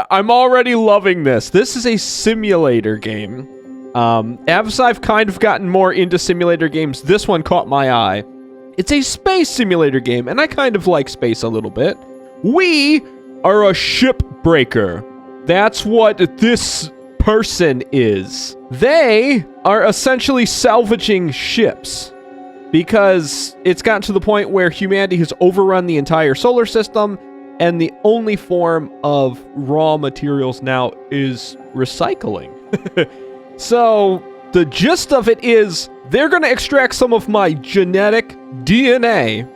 I'm already loving this. This is a simulator game. As I've kind of gotten more into simulator games, this one caught my eye. It's a space simulator game, and I kind of like space a little bit. We are a shipbreaker. That's what this person is. They are essentially salvaging ships because it's gotten to the point where humanity has overrun the entire solar system, and the only form of raw materials now is recycling. So the gist of it is they're going to extract some of my genetic DNA,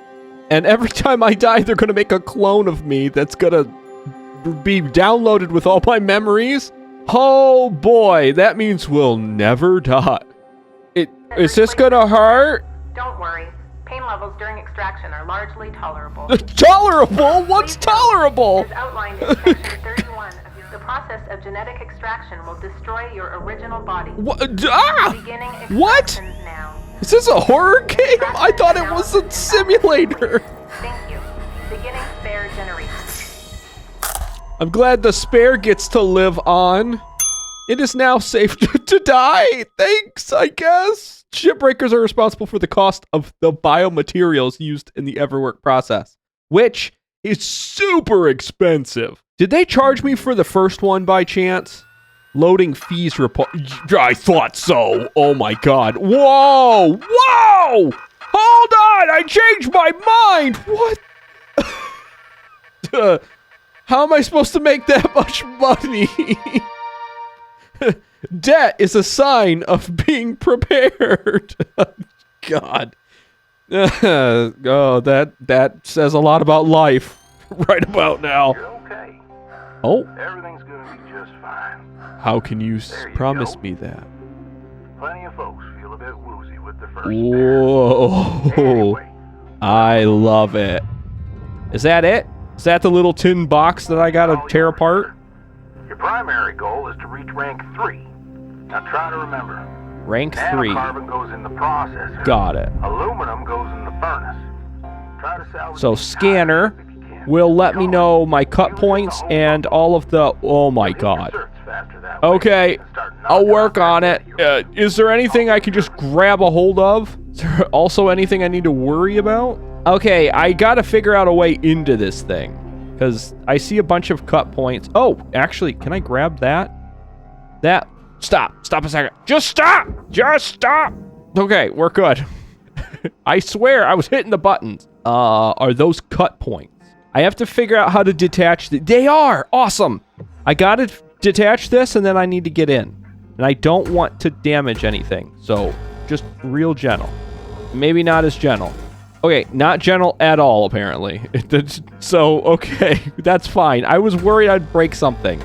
and every time I die, they're going to make a clone of me that's going to be downloaded with all my memories. Oh boy, that means we'll never die. Is this going to hurt? Don't worry. Pain levels during extraction are largely tolerable. Tolerable? What's tolerable? As outlined in section 31 of the process of genetic extraction will destroy your original body. What? Beginning What? now. Is this a horror game? I thought it was a simulator. Thank you. Beginning spare generation. I'm glad the spare gets to live on. It is now safe to die. Thanks, I guess. Shipbreakers are responsible for the cost of the biomaterials used in the Everwork process, which is super expensive. Did they charge me for the first one by chance? Loading fees report. I thought so. Oh my god. Whoa! Whoa! Hold on! I changed my mind! What? How am I supposed to make that much money? Debt is a sign of being prepared. God. Oh, that says a lot about life right about now. You're okay. Oh. Everything's gonna be just fine. How can you promise go. me that? Plenty of folks feel a bit woozy with the first Whoa. Anyway, I love it. Is that it? Is that the little tin box that I gotta all tear yours, apart? sir. Your primary goal is to reach rank 3. Now try to remember. Rank 3. Nanocarbon goes in the processor. Got it. Aluminum goes in the furnace. Try to salvage So the scanner entire if you can. will let me Go. know my cut Use points the whole and all of the... Oh my Hit god. your certs faster that way. Okay, And start I'll knocking work out on that it. video. Is there anything I can just grab a hold of? Is there also anything I need to worry about? Okay, I gotta figure out a way into this thing. Because I see a bunch of cut points. Oh, actually, can I grab that? Stop a second. Just stop! Okay, we're good. I swear I was hitting the buttons. Are those cut points? I have to figure out how to detach they are! Awesome! I gotta detach this and then I need to get in. And I don't want to damage anything. So, just real gentle. Maybe not as gentle. Okay, not gentle at all, apparently. So, okay, that's fine. I was worried I'd break something.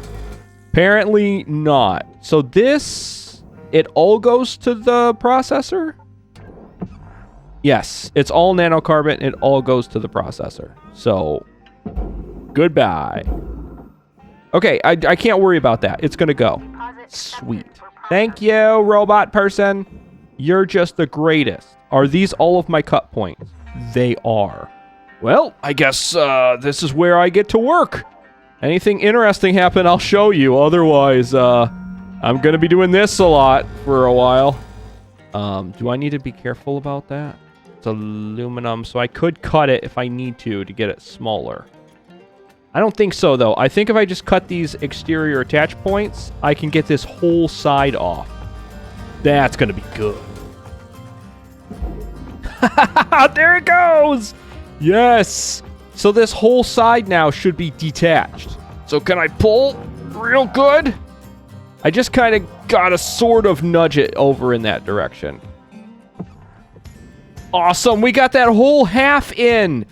Apparently not. So this, it all goes to the processor? Yes, it's all nanocarbon. It all goes to the processor. So, goodbye. Okay, I can't worry about that. It's gonna go. Sweet. Thank you, robot person. You're just the greatest. Are these all of my cut points? They are. Well, I guess this is where I get to work. Anything interesting happen, I'll show you. Otherwise, I'm going to be doing this a lot for a while. Do I need to be careful about that? It's aluminum, so I could cut it if I need to get it smaller. I don't think so, though. I think if I just cut these exterior attach points, I can get this whole side off. That's going to be good. There it goes! Yes! So this whole side now should be detached. So can I pull real good? I just kind of gotta sort of nudge it over in that direction. Awesome, we got that whole half in.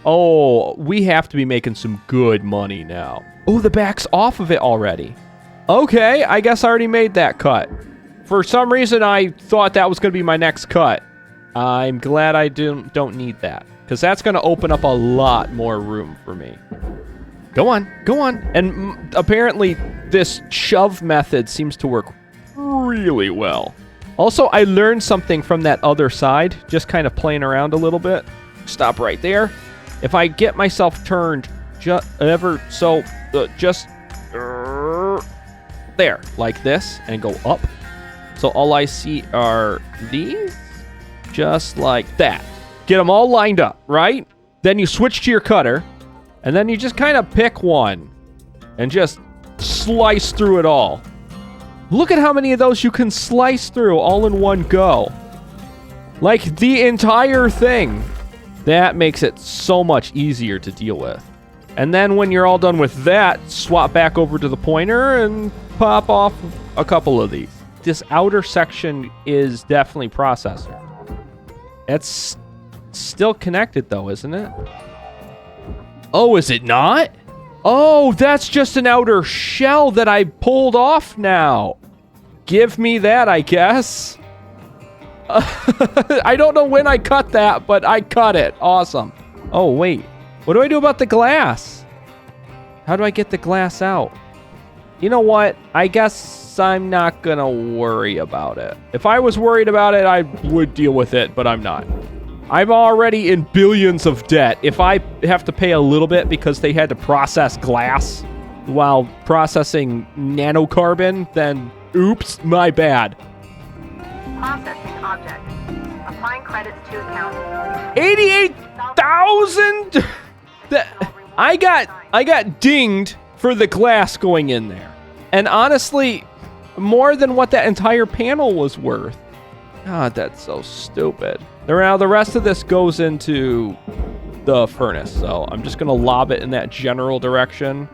Oh, we have to be making some good money now. Oh, the back's off of it already. Okay, I guess I already made that cut. For some reason, I thought that was gonna be my next cut. I'm glad I don't need that. Because that's going to open up a lot more room for me. Go on. And apparently, this shove method seems to work really well. Also, I learned something from that other side, just kind of playing around a little bit. Stop right there. If I get myself turned just There, like this, and go up. So all I see are these, just like that. Get them all lined up, right? Then you switch to your cutter, and then you just kind of pick one and just slice through it all. Look at how many of those you can slice through all in one go. Like the entire thing. That makes it so much easier to deal with. And then when you're all done with that, swap back over to the pointer and pop off a couple of these. This outer section is definitely processor. It's still connected though, isn't it? Oh, is it not? Oh, that's just an outer shell that I pulled off now. Give me that, I guess. I don't know when I cut that, but I cut it. Awesome. Oh, wait. What do I do about the glass? How do I get the glass out? You know what? I guess I'm not gonna worry about it. If I was worried about it, I would deal with it, but I'm not. I'm already in billions of debt. If I have to pay a little bit because they had to process glass while processing nanocarbon, then oops, my bad. Processing object. Applying credits to account. 88,000? I got dinged for the glass going in there. And honestly, more than what that entire panel was worth. God, that's so stupid. Now the rest of this goes into the furnace, so I'm just gonna lob it in that general direction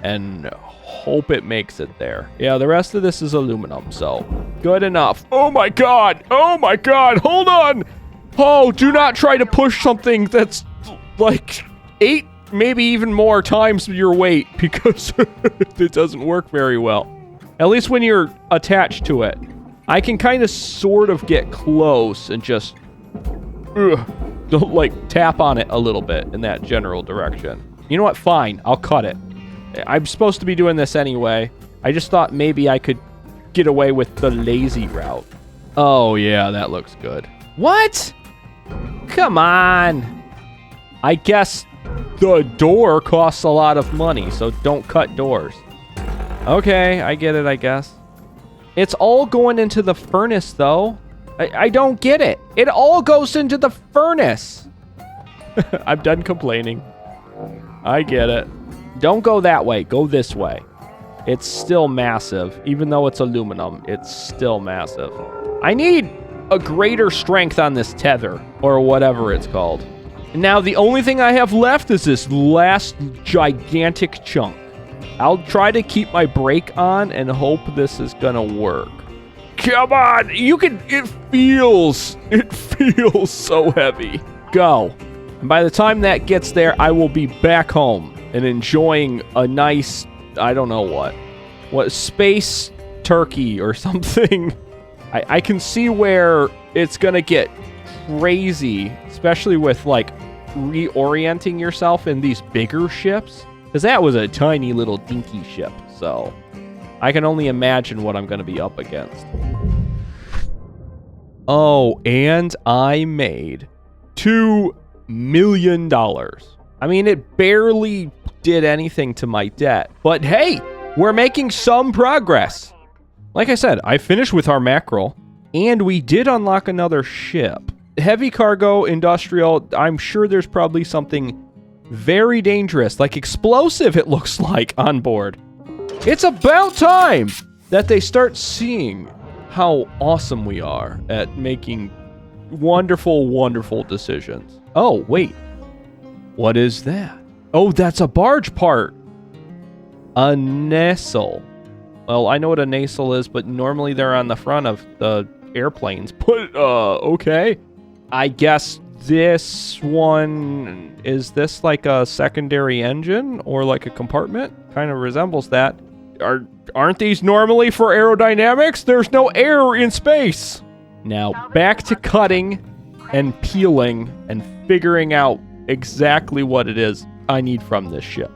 and hope it makes it there. Yeah, the rest of this is aluminum, so good enough. Oh my god! Oh my god! Hold on! Oh, do not try to push something that's like 8, maybe even more times your weight, because it doesn't work very well. At least when you're attached to it. I can kind of sort of get close and just like tap on it a little bit in that general direction. You know what? Fine. I'll cut it. I'm supposed to be doing this anyway. I just thought maybe I could get away with the lazy route. Oh, yeah, that looks good. What? Come on. I guess the door costs a lot of money, so don't cut doors. Okay, I get it, I guess. It's all going into the furnace, though. I don't get it. It all goes into the furnace. I'm done complaining. I get it. Don't go that way. Go this way. It's still massive. Even though it's aluminum, it's still massive. I need a greater strength on this tether, or whatever it's called. Now, the only thing I have left is this last gigantic chunk. I'll try to keep my brake on and hope this is gonna work. Come on! It feels so heavy. Go. And by the time that gets there, I will be back home and enjoying a nice, I don't know what space turkey or something. I can see where it's gonna get crazy, especially with like reorienting yourself in these bigger ships. Because that was a tiny little dinky ship, so I can only imagine what I'm going to be up against. Oh, and I made $2 million. I mean, it barely did anything to my debt. But hey, we're making some progress. Like I said, I finished with our mackerel, and we did unlock another ship. Heavy cargo, industrial, I'm sure there's probably something very dangerous, like explosive it looks like, on board. It's about time that they start seeing how awesome we are at making wonderful, wonderful decisions. Oh, wait. What is that? Oh, that's a barge part. A nacelle. Well, I know what a nacelle is, but normally they're on the front of the airplanes. But, okay. I guess this one, is this like a secondary engine or like a compartment? Kind of resembles that. Aren't these normally for aerodynamics? There's no air in space. Now, back to cutting and peeling and figuring out exactly what it is I need from this ship.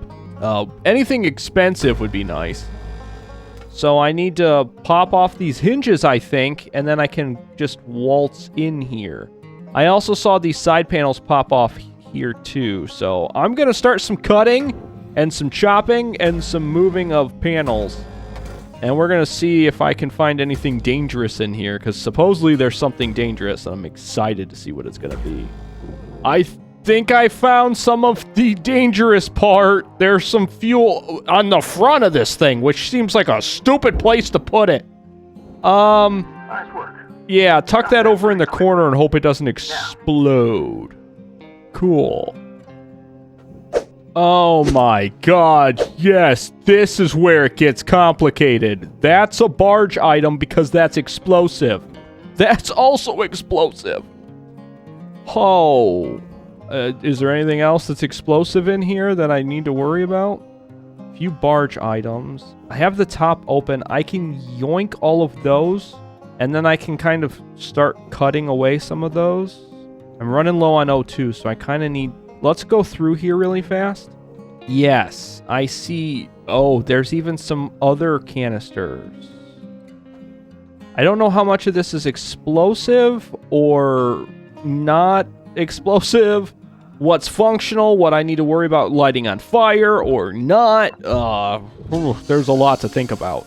Anything expensive would be nice. So I need to pop off these hinges, I think, and then I can just waltz in here. I also saw these side panels pop off here too, so I'm gonna start some cutting and some chopping and some moving of panels. And we're going to see if I can find anything dangerous in here, because supposedly there's something dangerous, and I'm excited to see what it's going to be. I think I found some of the dangerous part. There's some fuel on the front of this thing, which seems like a stupid place to put it. Nice work. Yeah, tuck that over in the corner and hope it doesn't explode. Cool. Oh my god, yes, this is where it gets complicated. That's a barge item because that's explosive. That's also explosive. Oh. Is there anything else that's explosive in here that I need to worry about? A few barge items. I have the top open. I can yoink all of those, and then I can kind of start cutting away some of those. I'm running low on O2, so I kind of need... Let's go through here really fast. Yes, I see. Oh, there's even some other canisters. I don't know how much of this is explosive or not explosive. What's functional, what I need to worry about lighting on fire or not. There's a lot to think about.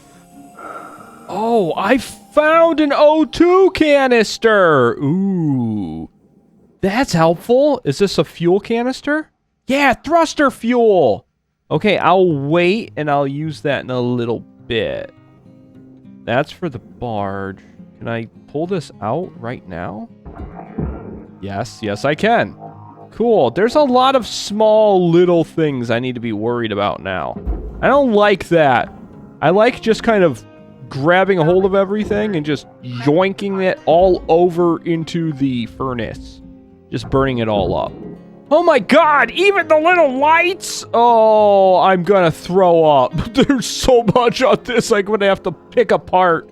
Oh, I found an O2 canister. Ooh. That's helpful. Is this a fuel canister? Yeah, thruster fuel. Okay, I'll wait and I'll use that in a little bit. That's for the barge. Can I pull this out right now? Yes, yes I can. Cool. There's a lot of small little things I need to be worried about now. I don't like that. I like just kind of grabbing a hold of everything and just yoinking it all over into the furnace. Just burning it all up. Oh my god, even the little lights? Oh, I'm gonna throw up. There's so much on this I'm gonna have to pick apart.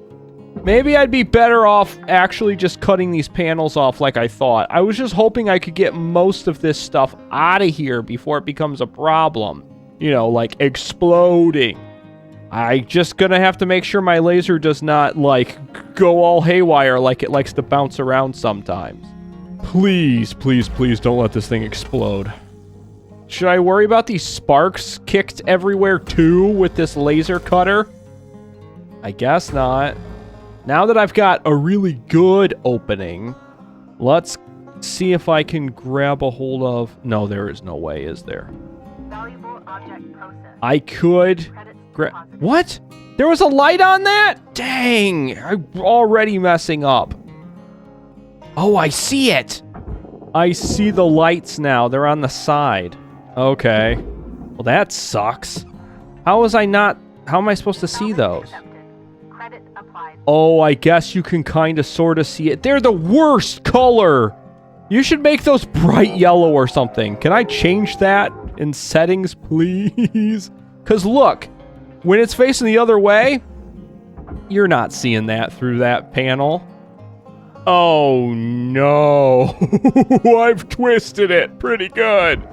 Maybe I'd be better off actually just cutting these panels off like I thought. I was just hoping I could get most of this stuff out of here before it becomes a problem. You know, like exploding. I just gonna have to make sure my laser does not, like, go all haywire like it likes to bounce around sometimes. Please, please, please don't let this thing explode. Should I worry about these sparks kicked everywhere too with this laser cutter? I guess not. Now that I've got a really good opening, let's see if I can grab a hold of... No, there is no way, is there? Valuable object processed. I could grab... What? There was a light on that? Dang, I'm already messing up. Oh, I see it. I see the lights now. They're on the side. Okay. Well, that sucks. How am I supposed to see those? Credit applied. Oh, I guess you can kind of sort of see it. They're the worst color. You should make those bright yellow or something. Can I change that in settings, please? Because look, when it's facing the other way, you're not seeing that through that panel. Oh no, I've twisted it pretty good.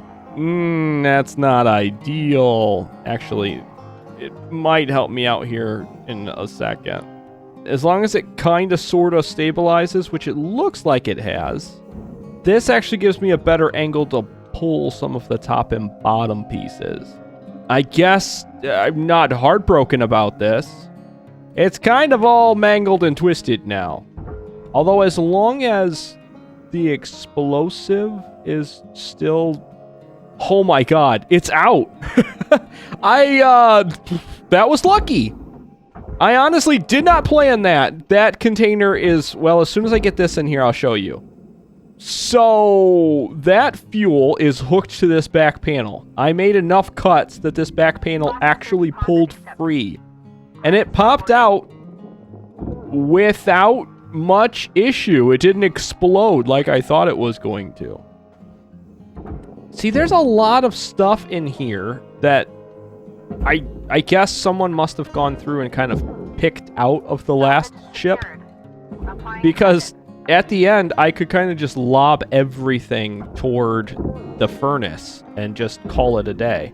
That's not ideal. Actually, it might help me out here in a second. As long as it kind of sort of stabilizes, which it looks like it has, this actually gives me a better angle to pull some of the top and bottom pieces. I guess I'm not heartbroken about this. It's kind of all mangled and twisted now. Although as long as the explosive is still... Oh my god, it's out! That was lucky! I honestly did not plan that. That container is... Well, as soon as I get this in here, I'll show you. So, that fuel is hooked to this back panel. I made enough cuts that this back panel actually pulled free. And it popped out without much issue. It didn't explode like I thought it was going to. See, there's a lot of stuff in here that I guess someone must have gone through and kind of picked out of the last ship. Because at the end, I could kind of just lob everything toward the furnace and just call it a day.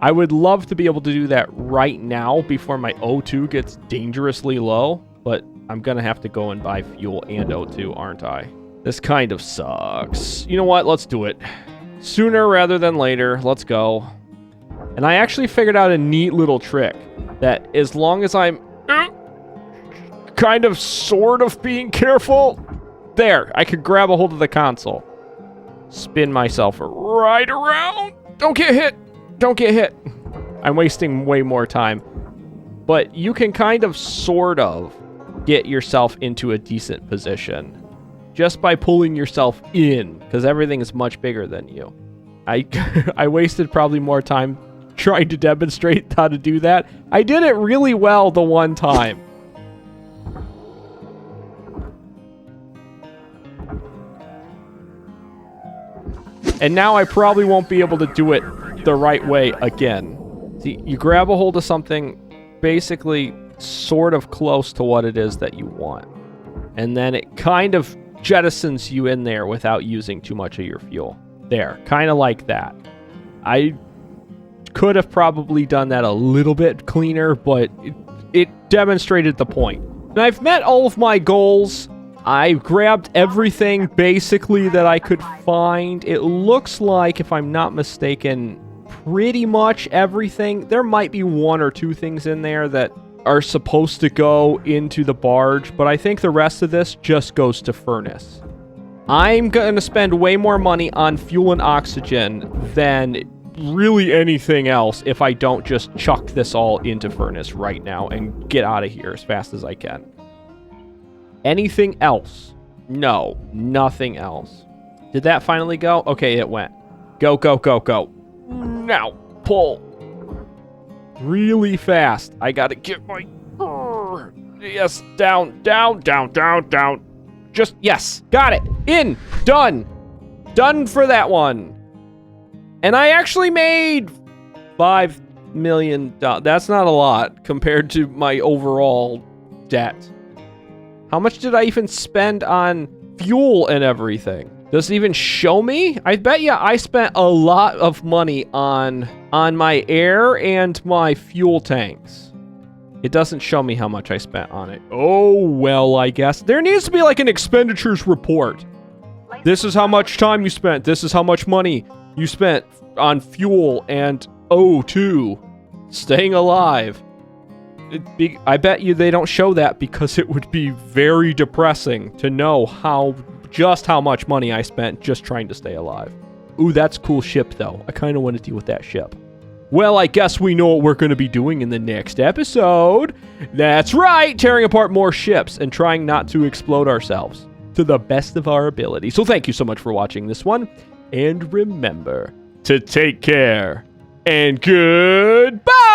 I would love to be able to do that right now before my O2 gets dangerously low, but I'm gonna have to go and buy fuel and O2, aren't I? This kind of sucks. You know what? Let's do it. Sooner rather than later. Let's go. And I actually figured out a neat little trick that as long as I'm kind of sort of being careful, there, I could grab a hold of the console. Spin myself right around. Don't get hit. Don't get hit. I'm wasting way more time. But you can kind of sort of get yourself into a decent position just by pulling yourself in, because everything is much bigger than you. I wasted probably more time trying to demonstrate how to do that. I did it really well the one time. And now I probably won't be able to do it the right way again. See, you grab a hold of something basically sort of close to what it is that you want. And then it kind of jettisons you in there without using too much of your fuel. There, kind of like that. I could have probably done that a little bit cleaner, but it demonstrated the point. And I've met all of my goals. I grabbed everything basically that I could find. It looks like, if I'm not mistaken, pretty much everything. There might be one or two things in there that are supposed to go into the barge, but I think the rest of this just goes to furnace. I'm going to spend way more money on fuel and oxygen than really anything else if I don't just chuck this all into furnace right now and get out of here as fast as I can. Anything else? No, nothing else. Did that finally go? Okay, it went. Go, go, go, go. Now, pull. Really fast. I gotta get my... Yes, down, down, down, down, down. Just, yes, got it. In, done. Done for that one. And I actually made $5 million. That's not a lot compared to my overall debt. How much did I even spend on fuel and everything? Does it even show me? I bet you I spent a lot of money on my air and my fuel tanks. It doesn't show me how much I spent on it. Oh, well, I guess. There needs to be like an expenditures report. This is how much time you spent. This is how much money you spent on fuel and O2. Staying alive. I bet you they don't show that because it would be very depressing to know just how much money I spent just trying to stay alive. Ooh, that's a cool ship, though. I kind of want to deal with that ship. Well, I guess we know what we're going to be doing in the next episode. That's right, tearing apart more ships and trying not to explode ourselves to the best of our ability. So thank you so much for watching this one. And remember to take care and goodbye!